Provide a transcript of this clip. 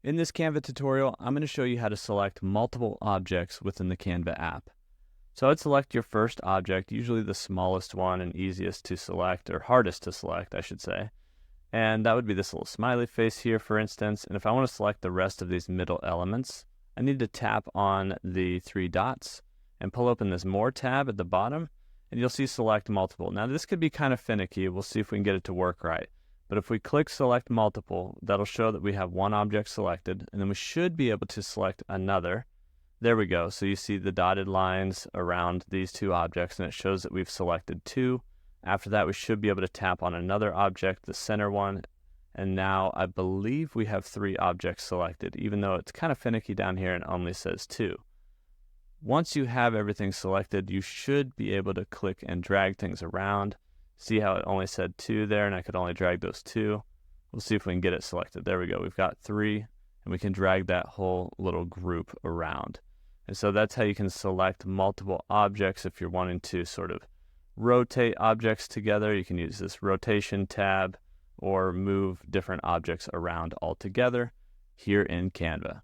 In this Canva tutorial, I'm going to show you how to select multiple objects within the Canva app. So I'd select your first object, usually the smallest one and easiest to select, or hardest to select, I should say. And that would be this little smiley face here, for instance. And if I want to select the rest of these middle elements, I need to tap on the three dots and pull open this More tab at the bottom, and you'll see Select Multiple. Now this could be kind of finicky. We'll see if we can get it to work right. But if we click Select Multiple, that'll show that we have one object selected, and then we should be able to select another. There we go. So you see the dotted lines around these two objects, and it shows that we've selected two. After that, we should be able to tap on another object, the center one, and now I believe we have three objects selected, even though it's kind of finicky down here and only says two. Once you have everything selected, you should be able to click and drag things around. See how it only said two there, and I could only drag those two. We'll see if we can get it selected. There we go. We've got three, and we can drag that whole little group around. And so that's how you can select multiple objects if you're wanting to sort of rotate objects together. You can use this rotation tab or move different objects around altogether here in Canva.